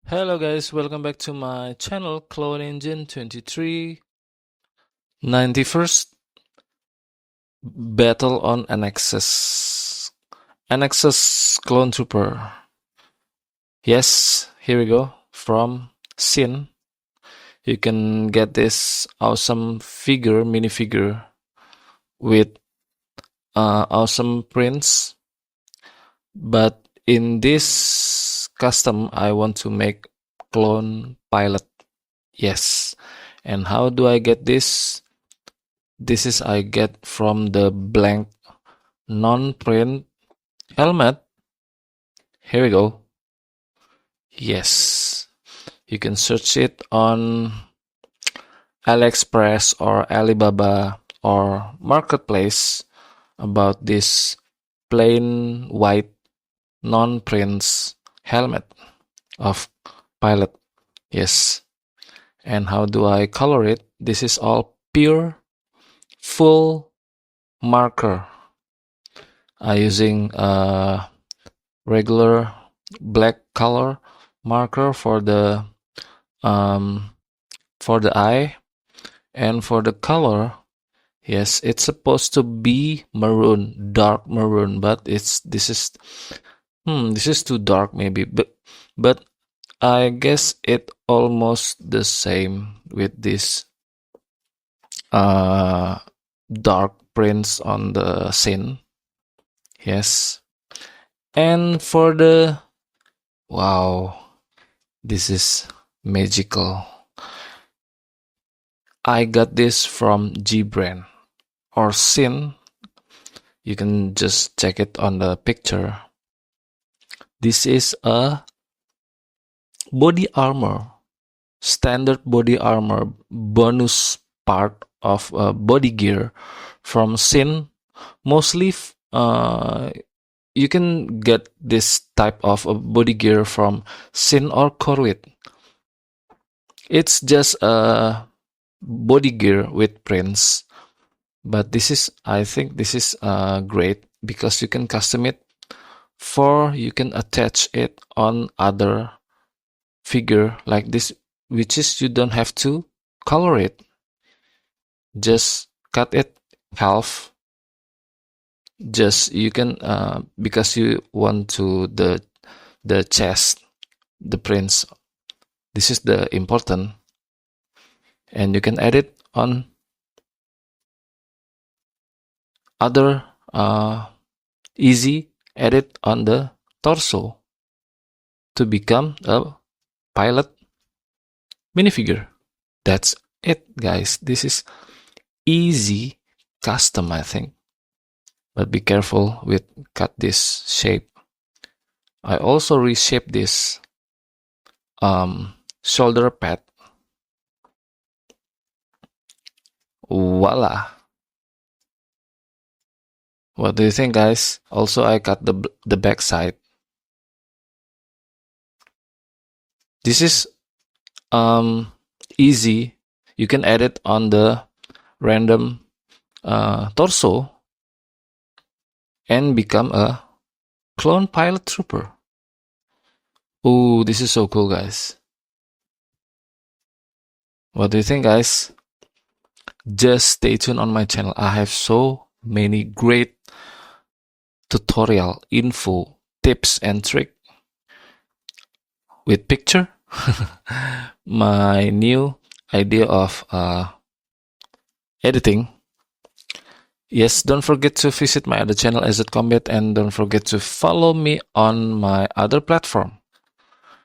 Hello guys, welcome back to my channel Clone Engine 23 91st Battle on Anaxes. Anaxes Clone Trooper. Yes, here we go. From Sin. You can get this awesome figure, minifigure with awesome prints. But in this custom, I want to make clone pilot. Yes. And how do I get this? This is I get from the blank non-print helmet. Here we go. Yes. You can search it on AliExpress or Alibaba or Marketplace about this plain white non-prints helmet of pilot. Yes. And how do I color it? This is all pure full marker. I'm using a regular black color marker for the eye, and for the color, yes, it's supposed to be maroon, dark maroon, but this is too dark maybe, but I guess it almost the same with this dark prints on the scene. Yes. And for the wow, this is magical. I got this from G brand or Sin. You can just check it on the picture. This is a body armor, standard body armor, bonus part of body gear from Sin. Mostly you can get this type of body gear from Sin or Corvette. It's just a body gear with prints, but this is, I think this is great because you can custom it, you can attach it on other figure like this, which is you don't have to color it. Just cut it half. Just you can because you want to the chest, the prints. This is the important, and you can add it on other easy edit on the torso to become a pilot minifigure. That's it, guys. This is easy custom, I think. But be careful with cut this shape. I also reshape this shoulder pad. Voila. What do you think, guys? Also, I cut the back side. This is easy. You can edit on the random torso and become a clone pilot trooper. Oh, this is so cool, guys. What do you think, guys? Just stay tuned on my channel. I have so many great tutorial, info, tips, and trick with picture. My new idea of editing. Yes, don't forget to visit my other channel, Azet Combat, and don't forget to follow me on my other platform,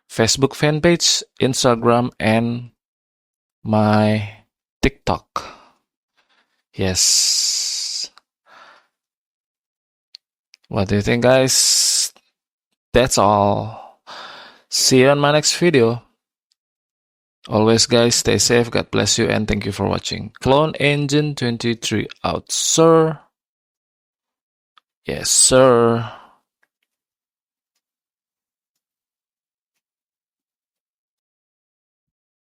Facebook fan page, Instagram, and my TikTok. Yes. What do you think, guys? That's all. See you on my next video. Always, guys, stay safe. God bless you, and thank you for watching. Clone Engine 23 out, sir. Yes, sir.